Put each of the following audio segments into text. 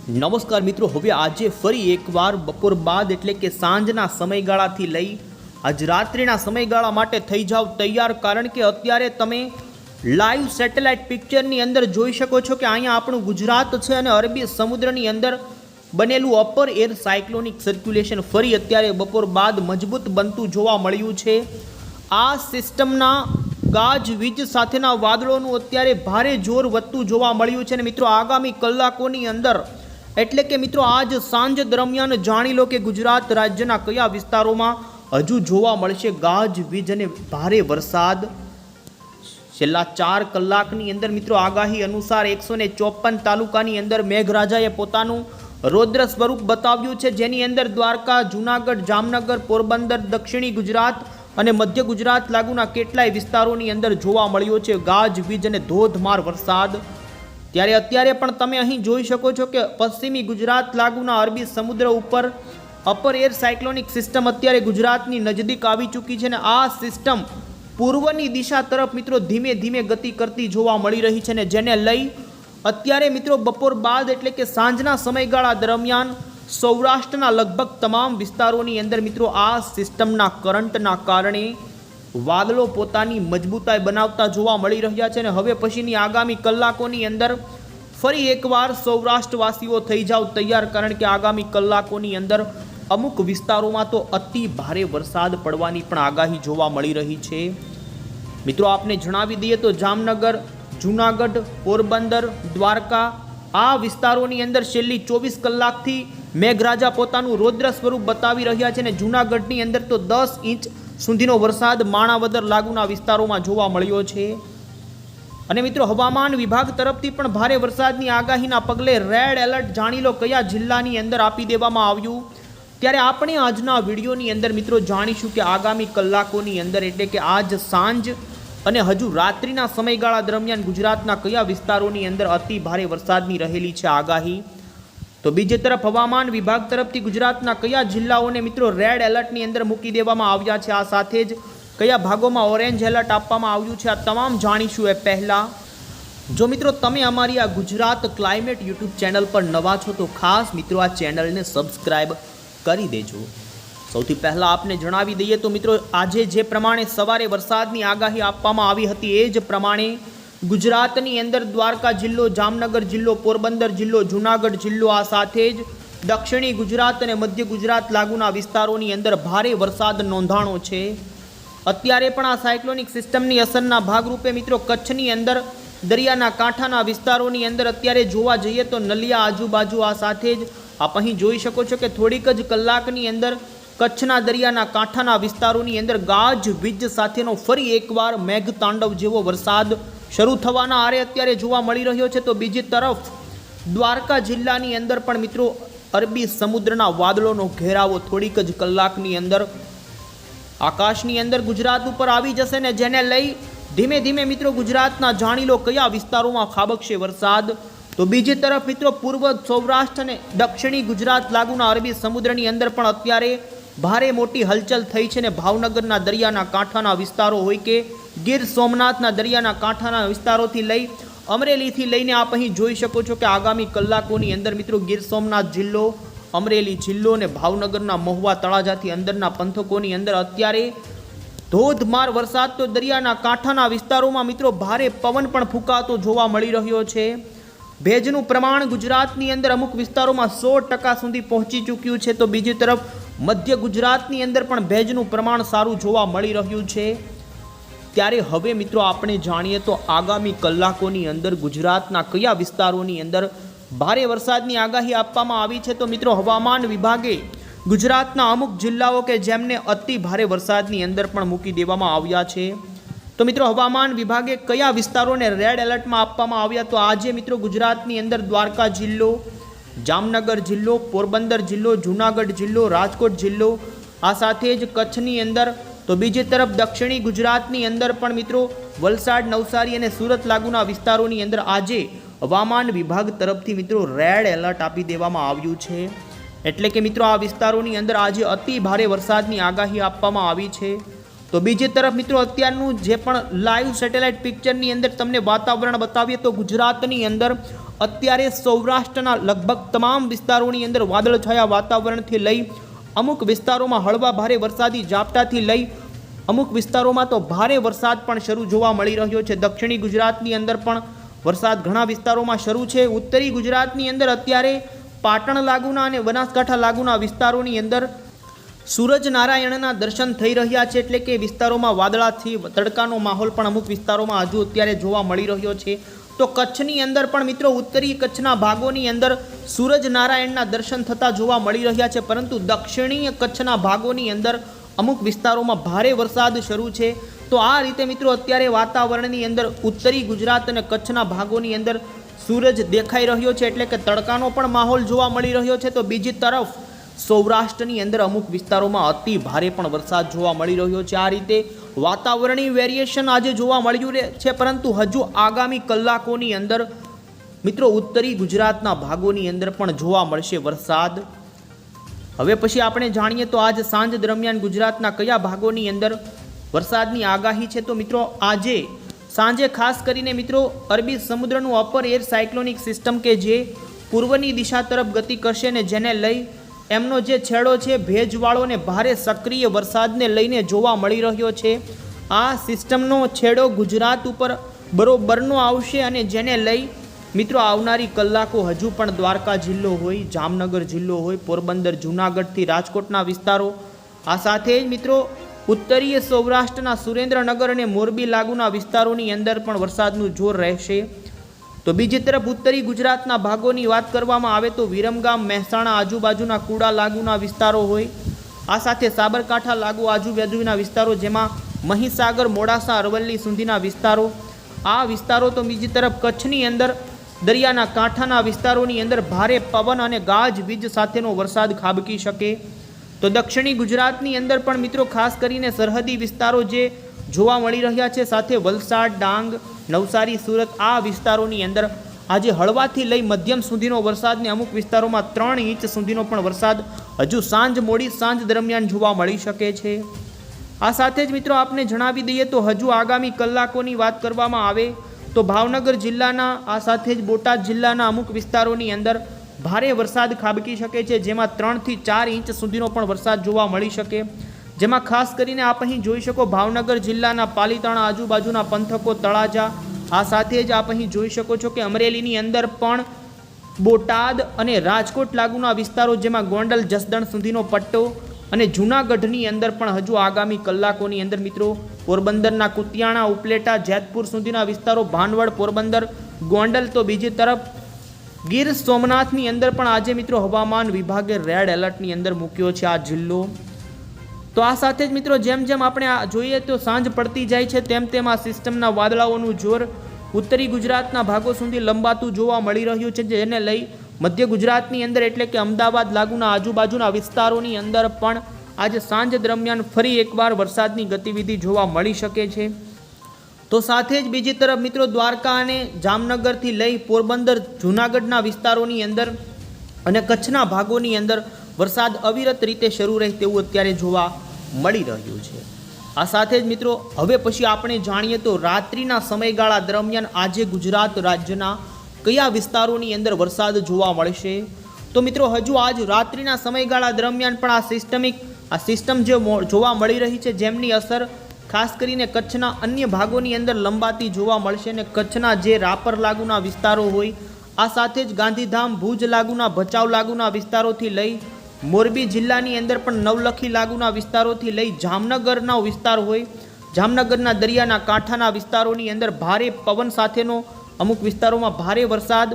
નમસ્કાર મિત્રો, હવે આજે ફરી એકવાર બપોર બાદ એટલે કે સાંજના સમયગાળાથી લઈ આજ રાત્રિના સમયગાળા માટે થઈ જાવ તૈયાર, કારણ કે અત્યારે તમે લાઈવ સેટેલાઇટ પિક્ચરની અંદર જોઈ શકો છો કે અહીંયા આપણું ગુજરાત છે અને અરબી સમુદ્રની અંદર બનેલું અપર એર સાયક્લોનિક સર્ક્યુલેશન ફરી અત્યારે બપોર બાદ મજબૂત બનતું જોવા મળ્યું છે। આ સિસ્ટમના ગાજવીજ સાથેના વાદળોનું અત્યારે ભારે જોર વધતું જોવા મળ્યું છે અને મિત્રો આગામી કલાકોની અંદર એટલે કે મિત્રો આજ સાંજ દરમિયાન જાણી લો કે ગુજરાત રાજ્યના કયા વિસ્તારોમાં હજુ જોવા મળશે ગાજવીજ અને ભારે વરસાદ। છેલ્લા 4 કલાકની અંદર મિત્રો આગાહી અનુસાર 154 તાલુકાની અંદર મેઘરાજાએ પોતાનું રૌદ્ર સ્વરૂપ બતાવ્યું છે, જેની અંદર દ્વારકા, જૂનાગઢ, જામનગર, પોરબંદર, દક્ષિણી ગુજરાત અને મધ્ય ગુજરાત લાગુના કેટલાય વિસ્તારોની અંદર જોવા મળ્યો છે ગાજવીજ અને ધોધમાર વરસાદ। ત્યારે અત્યારે પણ તમે અહીં જોઈ શકો છો કે પશ્ચિમી ગુજરાત લાગુના અરબી સમુદ્ર ઉપર અપર એર સાયક્લોનિક સિસ્ટમ અત્યારે ગુજરાતની નજદીક આવી ચૂકી છે અને આ સિસ્ટમ પૂર્વની દિશા તરફ મિત્રો ધીમે ધીમે ગતિ કરતી જોવા મળી રહી છે અને જેને લઈ અત્યારે મિત્રો બપોર બાદ એટલે કે સાંજના સમયગાળા દરમિયાન સૌરાષ્ટ્રના લગભગ તમામ વિસ્તારોની અંદર મિત્રો આ સિસ્ટમના કરંટના કારણે વાદળો પોતાની મજબૂતાઈ બનાવતા જોવા મળી રહ્યા છે અને હવે પછીની આગામી કલાકોની અંદર ફરી એકવાર સૌરાષ્ટ્રવાસીઓ થઈ જાવ તૈયાર, કારણ કે આગામી કલાકોની અંદર અમુક વિસ્તારોમાં તો અતિ ભારે વરસાદ પડવાની પણ આગાહી જોવા મળી રહી છે। મિત્રો આપને જણાવી દઈએ તો જામનગર, જૂનાગઢ, પોરબંદર, દ્વારકા આ વિસ્તારોની અંદર છેલ્લી 24 કલાકથી મેઘરાજા પોતાનું રૌદ્ર સ્વરૂપ બતાવી રહ્યા છે અને જૂનાગઢની અંદર તો 10 ઇંચ સુધીનો વરસાદ માણાવદર લાગુના વિસ્તારોમાં જોવા મળ્યો છે। અને મિત્રો હવામાન વિભાગ તરફથી પણ ભારે વરસાદની આગાહીના પગલે રેડ એલર્ટ જાણી લો કયા જિલ્લાની અંદર આપી દેવામાં આવ્યું। ત્યારે આપણે આજના વિડીયોની અંદર મિત્રો જાણીશું કે આગામી કલાકોની અંદર એટલે કે આજ સાંજ અને હજુ રાત્રિના સમયગાળા દરમિયાન ગુજરાતના કયા વિસ્તારોની અંદર અતિ ભારે વરસાદની રહેલી છે આગાહી। તો બીજી તરફ હવામાન વિભાગ તરફથી ગુજરાતના કયા જિલ્લાઓને મિત્રો રેડ એલર્ટની અંદર મૂકી દેવામાં આવ્યા છે, આ સાથે જ કયા ભાગોમાં ઓરેન્જ એલર્ટ આપવામાં આવ્યું છે, આ તમામ જાણીશું એ પહેલાં। જો મિત્રો તમે અમારી આ ગુજરાત ક્લાઇમેટ યુટ્યુબ ચેનલ પર નવા છો તો ખાસ મિત્રો આ ચેનલને સબસ્ક્રાઈબ કરી દેજો। સૌથી પહેલાં આપને જણાવી દઈએ તો મિત્રો આજે જે પ્રમાણે સવારે વરસાદની આગાહી આપવામાં આવી હતી એ જ પ્રમાણે ગુજરાતની અંદર દ્વારકા જિલ્લો, જામનગર જિલ્લો, પોરબંદર જિલ્લો, જૂનાગઢ જિલ્લો આ સાથે જ દક્ષિણી ગુજરાત અને મધ્ય ગુજરાત લાગુના વિસ્તારોની અંદર ભારે વરસાદ નોંધાણો છે। અત્યારે પણ આ સાયક્લોનિક સિસ્ટમની અસરના ભાગરૂપે મિત્રો કચ્છની અંદર દરિયાના કાંઠાના વિસ્તારોની અંદર અત્યારે જોવા જઈએ તો નલિયા આજુબાજુ આ સાથે જ આપ અહીં જોઈ શકો છો કે થોડીક જ કલાકની અંદર કચ્છના દરિયાના કાંઠાના વિસ્તારોની અંદર ગાજવીજ સાથેનો ફરી એકવાર મેઘતાંડવ જેવો વરસાદ શરૂ થવાના આરે અત્યારે જોવા મળી રહ્યો છે। તો બીજી તરફ દ્વારકા જિલ્લાની અંદર પણ મિત્રો અરબી સમુદ્રના વાદળોનો ઘેરાવો થોડીક જ કલાકની અંદર આકાશની અંદર ગુજરાત ઉપર આવી જશે ને જેને લઈ ધીમે ધીમે મિત્રો ગુજરાતના જાણી લો કયા વિસ્તારોમાં ખાબકશે વરસાદ। તો બીજી તરફ મિત્રો પૂર્વ સૌરાષ્ટ્ર અને દક્ષિણી ગુજરાત લાગુના અરબી સમુદ્રની અંદર પણ અત્યારે ભારે મોટી હલચલ થઈ છે ને ભાવનગરના દરિયાના કાંઠાના વિસ્તારો હોય કે ગીર સોમનાથના દરિયાના કાંઠાના વિસ્તારોથી લઈ અમરેલીથી લઈને આપ અહીં જોઈ શકો છો કે આગામી કલાકોની અંદર મિત્રો ગીર સોમનાથ જિલ્લો, અમરેલી જિલ્લો અને ભાવનગરના મહુવા તળાજાથી અંદરના પંથકોની અંદર અત્યારે ધોધમાર વરસાદ તો દરિયાના કાંઠાના વિસ્તારોમાં મિત્રો ભારે પવન પણ ફૂંકાતો જોવા મળી રહ્યો છે। ભેજનું પ્રમાણ ગુજરાતની અંદર અમુક વિસ્તારોમાં 100% સુધી પહોંચી ચૂક્યું છે। તો બીજી તરફ મધ્ય ગુજરાતની અંદર પણ ભેજનું પ્રમાણ સારું જોવા મળી રહ્યું છે। ત્યારે હવે મિત્રો આપણે જાણીએ તો આગામી કલાકોની અંદર ગુજરાતના કયા વિસ્તારોની અંદર ભારે વરસાદની આગાહી આપવામાં આવી છે। તો મિત્રો હવામાન વિભાગે ગુજરાતના અમુક જિલ્લાઓ કે જેમને અતિ ભારે વરસાદની અંદર પણ મૂકી દેવામાં આવ્યા છે। તો મિત્રો હવામાન વિભાગે કયા વિસ્તારોને રેડ એલર્ટમાં આપવામાં આવ્યા, તો આજે મિત્રો ગુજરાતની અંદર દ્વારકા જિલ્લો, જામનગર જિલ્લો, પોરબંદર જિલ્લો, જૂનાગઢ જિલ્લો, રાજકોટ જિલ્લો આ સાથે જ કચ્છની અંદર, તો બીજી તરફ દક્ષિણી ગુજરાતની અંદર પણ મિત્રો વલસાડ, નવસારી અને સુરત લાગુના વિસ્તારોની અંદર આજે હવામાન વિભાગ તરફથી મિત્રો રેડ એલર્ટ આપી દેવામાં આવ્યું છે। એટલે કે મિત્રો આ વિસ્તારોની અંદર આજે અતિ ભારે વરસાદની આગાહી આપવામાં આવી છે। તો બીજી તરફ મિત્રો અત્યારનું જે પણ લાઈવ સેટેલાઇટ પિક્ચરની અંદર તમને વાતાવરણ બતાવીએ તો ગુજરાતની અંદર અત્યારે સૌરાષ્ટ્રના લગભગ તમામ વિસ્તારોની અંદર વાદળછાયા વાતાવરણથી લઈ અમુક વિસ્તારોમાં હળવા ભારે વરસાદી ઝાપટાથી લઈ અમુક વિસ્તારોમાં તો ભારે વરસાદ પણ શરૂ જોવા મળી રહ્યો છે। દક્ષિણી ગુજરાતની અંદર પણ વરસાદ ઘણા વિસ્તારોમાં શરૂ છે। ઉત્તરી ગુજરાતની અંદર અત્યારે પાટણ લાગુના અને બનાસકાંઠા લાગુના વિસ્તારોની અંદર સૂરજનારાયણના દર્શન થઈ રહ્યા છે, એટલે કે વિસ્તારોમાં વાદળાથી તડકાનો માહોલ પણ અમુક વિસ્તારોમાં હજુ અત્યારે જોવા મળી રહ્યો છે। તો કચ્છની અંદર પણ મિત્રો ઉત્તરી કચ્છના ભાગોની અંદર સૂરજનારાયણના દર્શન થતા જોવા મળી રહ્યા છે, પરંતુ દક્ષિણીય કચ્છના ભાગોની અંદર અમુક વિસ્તારોમાં ભારે વરસાદ શરૂ છે। તો આ રીતે મિત્રો અત્યારે વાતાવરણની અંદર ઉત્તરી ગુજરાત અને કચ્છના ભાગોની અંદર સૂરજ દેખાઈ રહ્યો છે, એટલે કે તડકાનો પણ માહોલ જોવા મળી રહ્યો છે। તો બીજી તરફ સૌરાષ્ટ્રની અંદર અમુક વિસ્તારોમાં અતિ ભારે પણ વરસાદ જોવા મળી રહ્યો છે। આ રીતે વાતાવરણીય વેરિએશન આજે જોવા મળ્યું છે, પરંતુ હજુ આગામી કલાકોની અંદર મિત્રો ઉત્તરી ગુજરાતના ભાગોની અંદર પણ જોવા મળશે વરસાદ। હવે પછી આપણે જાણીએ તો આજ સાંજ દરમિયાન ગુજરાતના કયા ભાગોની અંદર વરસાદની આગાહી છે। તો મિત્રો આજે સાંજે ખાસ કરીને મિત્રો અરબી સમુદ્રનું અપર એર સાયક્લોનિક સિસ્ટમ કે જે પૂર્વની દિશા તરફ ગતિ કરશે ને જેને લઈ એમનો જે છેડો છે ભેજવાળો અને ભારે સક્રિય વરસાદને લઈને જોવા મળી રહ્યો છે। આ સિસ્ટમનો છેડો ગુજરાત ઉપર બરોબરનો આવશે અને જેને લઈ મિત્રો આવનારી કલાકો હજુ પણ દ્વારકા જિલ્લો હોય, જામનગર જિલ્લો હોય, પોરબંદર, જૂનાગઢથી રાજકોટના વિસ્તારો, આ સાથે જ મિત્રો ઉત્તરીય સૌરાષ્ટ્રના સુરેન્દ્રનગર અને મોરબી લાગુના વિસ્તારોની અંદર પણ વરસાદનું જોર રહેશે। તો બીજી તરફ ઉત્તરી ગુજરાતના ભાગોની વાત કરવામાં આવે તો વિરમગામ, મહેસાણા આજુબાજુના કુડા લાગુના વિસ્તારો હોય, આ સાથે સાબરકાંઠા લાગુ આજુબાજુના વિસ્તારો જેમાં મહીસાગર, મોડાસા, અરવલ્લી સુધીના વિસ્તારો, આ વિસ્તારો તો બીજી તરફ કચ્છની અંદર દરિયાના કાંઠાના વિસ્તારોની અંદર ભારે પવન અને ગાજવીજ સાથેનો વરસાદ ખાબકી શકે। તો દક્ષિણી ગુજરાતની અંદર પણ મિત્રો ખાસ કરીને સરહદી વિસ્તારો જે જોવા મળી રહ્યા છે, સાથે વલસાડ, ડાંગ, નવસારી, સુરત આ વિસ્તારોની અંદર આજે હળવાથી લઈ મધ્યમ સુધીનો વરસાદને અમુક વિસ્તારોમાં 3 ઇંચ સુધીનો પણ વરસાદ હજુ મોડી સાંજ દરમિયાન જોવા મળી શકે છે। આ સાથે જ મિત્રો આપને જણાવી દઈએ તો હજુ આગામી કલાકોની વાત કરવામાં આવે તો ભાવનગર જિલ્લાના આ સાથે જ બોટાદ જિલ્લાના અમુક વિસ્તારોની અંદર ભારે વરસાદ ખાબકી શકે છે, જેમાં 3 થી 4 ઇંચ સુધીનો પણ વરસાદ જોવા મળી શકે। જેમાં ખાસ કરીને આપ અહીં જોઈ શકો ભાવનગર જિલ્લાના પાલીતાણા આજુબાજુના પંથકો, તળાજા, આ સાથે જ આપ અહીં જોઈ શકો છો કે અમરેલીની અંદર પણ બોટાદ અને રાજકોટ લાગુના વિસ્તારો જેમાં ગોંડલ, જસદણ સુધીનો પટ્ટો અને જૂનાગઢની અંદર પણ હજુ આગામી કલાકોની અંદર મિત્રો પોરબંદરના કુતિયાણા, ઉપલેટા, જેતપુર સુધીના વિસ્તારો, ભાનવડ, પોરબંદર, ગોંડલ, તો બીજી તરફ ગીર સોમનાથની અંદર પણ આજે મિત્રો હવામાન વિભાગે રેડ એલર્ટની અંદર મૂક્યો છે આ જિલ્લો। તો આ સાથે જ મિત્રો જેમ જેમ આપણે જોઈએ તો સાંજ પડતી જાય છે તેમ તેમ આ સિસ્ટમના વાદળાઓનું જોર ઉત્તરી ગુજરાતના ભાગો સુધી લંબાતું જોવા મળી રહ્યું છે, જેને લઈ મધ્ય ગુજરાતની અંદર એટલે કે અમદાવાદ લાગુના આજુબાજુના વિસ્તારોની અંદર પણ આજે સાંજ દરમિયાન ફરી એકવાર વરસાદની ગતિવિધિ જોવા મળી શકે છે। તો સાથે જ બીજી તરફ મિત્રો દ્વારકા અને જામનગરથી લઈ પોરબંદર, જૂનાગઢના વિસ્તારોની અંદર અને કચ્છના ભાગોની અંદર વરસાદ અવિરત રીતે શરૂ રહે તેવું અત્યારે જોવા મળી રહ્યું છે। આ સાથે જ મિત્રો હવે પછી આપણે જાણીએ તો રાત્રિના સમયગાળા દરમિયાન આજે ગુજરાત રાજ્યના કયા વિસ્તારોની અંદર વરસાદ જોવા મળશે। તો મિત્રો હજુ આજ રાત્રિના સમયગાળા દરમિયાન પણ આ સિસ્ટમ જે જોવા મળી રહી છે જેમની અસર ખાસ કરીને કચ્છના અન્ય ભાગોની અંદર લંબાતી જોવા મળશે અને કચ્છના જે રાપર લાગુના વિસ્તારો હોય, આ સાથે જ ગાંધીધામ, ભુજ લાગુના, ભચાઉ લાગુના વિસ્તારોથી લઈ મોરબી જિલ્લાની અંદર પણ નવલખી લાગુના વિસ્તારોથી લઈ જામનગરનો વિસ્તાર હોય, જામનગરના દરિયાના કાંઠાના વિસ્તારોની અંદર ભારે પવન સાથેનો અમુક વિસ્તારોમાં ભારે વરસાદ।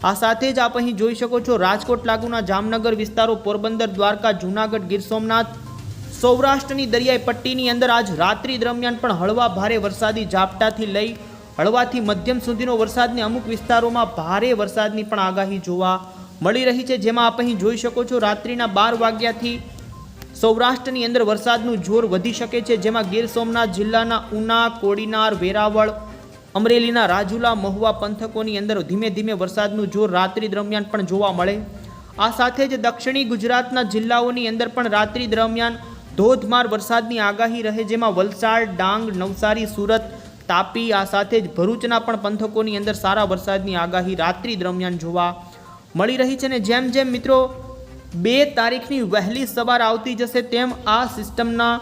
આ સાથે જ આપ અહીં જોઈ શકો છો રાજકોટ લાગુના જામનગર વિસ્તારો, પોરબંદર, દ્વારકા, જૂનાગઢ, ગીર સોમનાથ, સૌરાષ્ટ્રની દરિયાઈ પટ્ટીની અંદર આજ રાત્રિ દરમિયાન પણ હળવા ભારે વરસાદી ઝાપટાથી લઈ હળવાથી મધ્યમ સુધીનો વરસાદને અમુક વિસ્તારોમાં ભારે વરસાદની પણ આગાહી જોવા મળી રહી છે, જેમાં આપ અહીં જોઈ શકો છો રાત્રિના 12 વાગ્યાથી સૌરાષ્ટ્રની અંદર વરસાદનું જોર વધી શકે છે, જેમાં ગીર સોમનાથ જિલ્લાના ઉના, કોડીનાર, વેરાવળ, અમરેલીના રાજુલા, મહુવા પંથકોની અંદર ધીમે ધીમે વરસાદનું જોર રાત્રિ દરમિયાન પણ જોવા મળે। આ સાથે જ દક્ષિણી ગુજરાતના જિલ્લાઓની અંદર પણ રાત્રિ દરમિયાન ધોધમાર વરસાદની આગાહી રહે, જેમાં વલસાડ, ડાંગ, નવસારી, સુરત, તાપી આ સાથે જ ભરૂચના પણ પંથકોની અંદર સારા વરસાદની આગાહી રાત્રિ દરમિયાન જોવા મળી રહી છે. અને જેમ જેમ મિત્રો 2 તારીખની વહેલી સવાર આવતી જશે તેમ આ સિસ્ટમના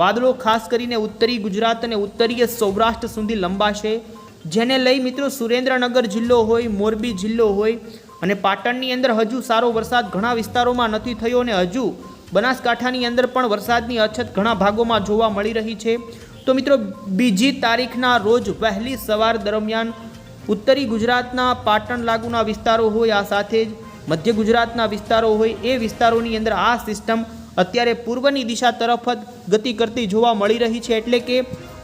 વાદળો ખાસ કરીને ઉત્તરી ગુજરાત અને ઉત્તરીય સૌરાષ્ટ્ર સુધી લંબાશે, જેને લઈ મિત્રો સુરેન્દ્રનગર જિલ્લો હોય, મોરબી જિલ્લો હોય અને પાટણની અંદર હજુ સારો વરસાદ ઘણા વિસ્તારોમાં નથી થયો અને હજુ બનાસકાંઠાની અંદર પણ વરસાદની અછત ઘણા ભાગોમાં જોવા મળી રહી છે. તો મિત્રો 2 તારીખના રોજ વહેલી સવાર દરમિયાન ઉત્તરી ગુજરાતના પાટણ લાગુના વિસ્તારો હોય, આ સાથે જ મધ્ય ગુજરાતના વિસ્તારો હોય, એ વિસ્તારોની અંદર આ સિસ્ટમ અત્યારે પૂર્વની દિશા તરફ જ ગતિ કરતી જોવા મળી રહી છે. એટલે કે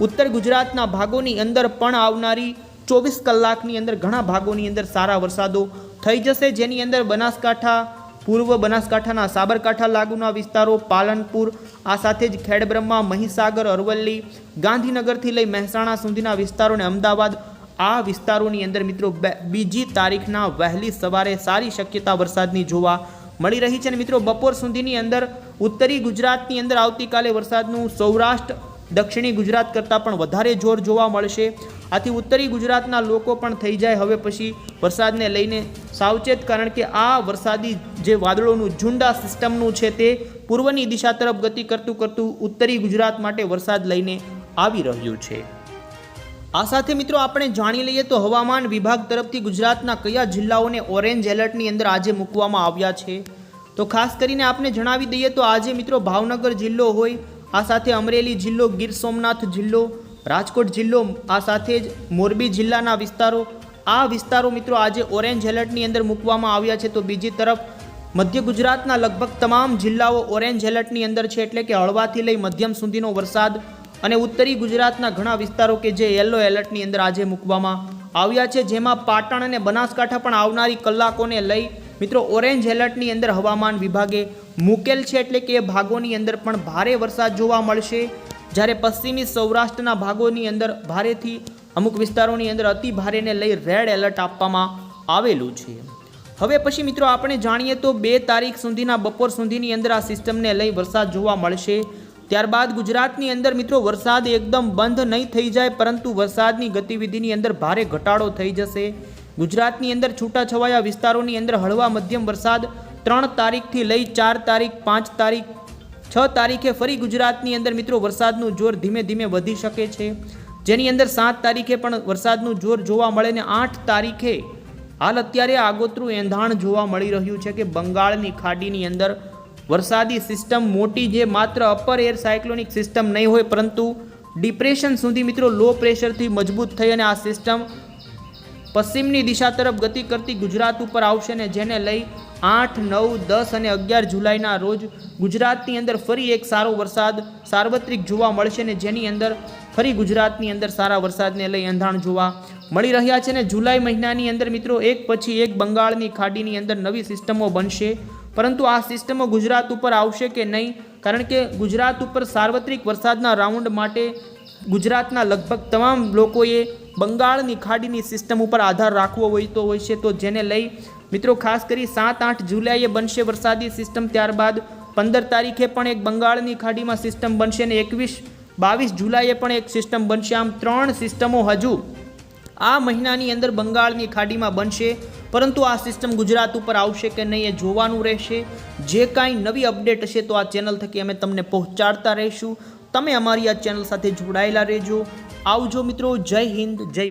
ઉત્તર ગુજરાતના ભાગોની અંદર પણ આવનારી 24 કલાકની અંદર ઘણા ભાગોની અંદર સારા વરસાદો થઈ જશે, જેની અંદર બનાસકાંઠા, પૂર્વ બનાસકાંઠાના સાબરકાંઠા લાગુના વિસ્તારો, પાલનપુર આ સાથે જ ખેડબ્રહ્મા, મહીસાગર, અરવલ્લી, ગાંધીનગરથી લઈ મહેસાણા સુધીના વિસ્તારો અને અમદાવાદ આ વિસ્તારોની અંદર મિત્રો 2 તારીખના વહેલી સવારે સારી શક્યતા વરસાદની જોવા મળી રહી છે. અને મિત્રો બપોર સુધીની અંદર ઉત્તરી ગુજરાતની અંદર આવતીકાલે વરસાદનું સૌરાષ્ટ્ર, દક્ષિણી ગુજરાત કરતાં પણ વધારે જોર જોવા મળશે. આથી ઉત્તરી ગુજરાતના લોકો પણ થઈ જાય હવે પછી વરસાદને લઈને સાવચેત, કારણ કે આ વરસાદી જે વાદળોનું ઝુંડ આ સિસ્ટમનું છે તે પૂર્વની દિશા તરફ ગતિ કરતું ઉત્તરી ગુજરાત માટે વરસાદ લઈને આવી રહ્યું છે. આ સાથે મિત્રો આપણે જાણી લઈએ તો હવામાન વિભાગ તરફથી ગુજરાતના કયા જિલ્લાઓને ઓરેન્જ એલર્ટની અંદર આજે મૂકવામાં આવ્યા છે. તો ખાસ કરીને આપણે જણાવી દઈએ તો આજે મિત્રો ભાવનગર જિલ્લો હોય, આ સાથે અમરેલી જિલ્લો, ગીર સોમનાથ જિલ્લો, રાજકોટ જિલ્લો, આ સાથે જ મોરબી જિલ્લાના વિસ્તારો, આ વિસ્તારો મિત્રો આજે ઓરેન્જ એલર્ટની અંદર મૂકવામાં આવ્યા છે. તો બીજી તરફ મધ્ય ગુજરાતના લગભગ તમામ જિલ્લાઓ ઓરેન્જ એલર્ટની અંદર છે, એટલે કે હળવાથી લઈ મધ્યમ સુધીનો વરસાદ. અને ઉત્તરી ગુજરાતના ઘણા વિસ્તારો કે જે યલો એલર્ટની અંદર આજે મૂકવામાં આવ્યા છે, જેમાં પાટણ અને બનાસકાંઠા પણ આવનારી કલાકોને લઈ મિત્રો ઓરેન્જ એલર્ટની અંદર હવામાન વિભાગે મૂકેલ છે. એટલે કે એ ભાગોની અંદર પણ ભારે વરસાદ જોવા મળશે, જ્યારે પશ્ચિમી સૌરાષ્ટ્રના ભાગોની અંદર ભારેથી અમુક વિસ્તારોની અંદર અતિ ભારેને લઈ રેડ એલર્ટ આપવામાં આવેલું છે. હવે પછી મિત્રો આપણે જાણીએ તો 2 તારીખ સુધીના બપોર સુધીની અંદર આ સિસ્ટમને લઈ વરસાદ જોવા મળશે. ત્યારબાદ ગુજરાતની અંદર મિત્રો વરસાદ એકદમ બંધ નહીં થઈ જાય, પરંતુ વરસાદની ગતિવિધિની અંદર ભારે ઘટાડો થઈ જશે. ગુજરાતની અંદર છૂટાછવાયા વિસ્તારોની અંદર હળવા મધ્યમ વરસાદ 3 તારીખથી લઈ 4 તારીખ, 5 તારીખ, 6 તારીખે ફરી ગુજરાતની અંદર મિત્રો વરસાદનું જોર ધીમે ધીમે વધી શકે છે, જેની અંદર 7 તારીખે પણ વરસાદનું જોર જોવા મળે ને 8 તારીખે હાલ અત્યારે આગોતરું એંધાણ જોવા મળી રહ્યું છે કે બંગાળની ખાડીની અંદર વરસાદી સિસ્ટમ મોટી, જે માત્ર અપર એર સાયક્લોનિક સિસ્ટમ નહીં હોય પરંતુ ડિપ્રેશન સુધી મિત્રો લો પ્રેશરથી મજબૂત થઈ અને આ સિસ્ટમ પશ્ચિમની દિશા તરફ ગતિ કરતી ગુજરાત ઉપર આવશે ને જેને લઈ 8, 9, 10 અને 11 જુલાઈના રોજ ગુજરાતની અંદર ફરી એક સારો વરસાદ સાર્વત્રિક જોવા મળશે ને જેની અંદર ફરી ગુજરાતની અંદર સારા વરસાદને લઈ એંધાણ જોવા મળી રહ્યા છે. ને જુલાઈ મહિનાની અંદર મિત્રો એક પછી એક બંગાળની ખાડીની અંદર નવી સિસ્ટમો બનશે, પરંતુ આ સિસ્ટમો ગુજરાત ઉપર આવશે કે નહીં, કારણ કે ગુજરાત ઉપર સાર્વત્રિક વરસાદના રાઉન્ડ માટે ગુજરાતના લગભગ તમામ લોકોએ બંગાળની ખાડીની સિસ્ટમ ઉપર આધાર રાખવો હોય છે. તો જેને લઈ મિત્રો ખાસ કરી 7-8 જુલાઈએ બનશે વરસાદી સિસ્ટમ, ત્યારબાદ 15 તારીખે પણ એક બંગાળની ખાડીમાં સિસ્ટમ બનશે અને 21-22 જુલાઈએ પણ એક સિસ્ટમ બનશે. આમ 3 સિસ્ટમો હજુ આ મહિનાની અંદર બંગાળની ખાડીમાં બનશે, પરંતુ આ સિસ્ટમ ગુજરાત ઉપર આવશે કે નહીં એ જોવાનું રહેશે. જે કાંઈ નવી અપડેટ હશે તો આ ચેનલ થકી અમે તમને પહોંચાડતા રહીશું. તમે અમારી આ ચેનલ સાથે જોડાયેલા રહેજો. આવજો મિત્રો. જય હિન્દ, જય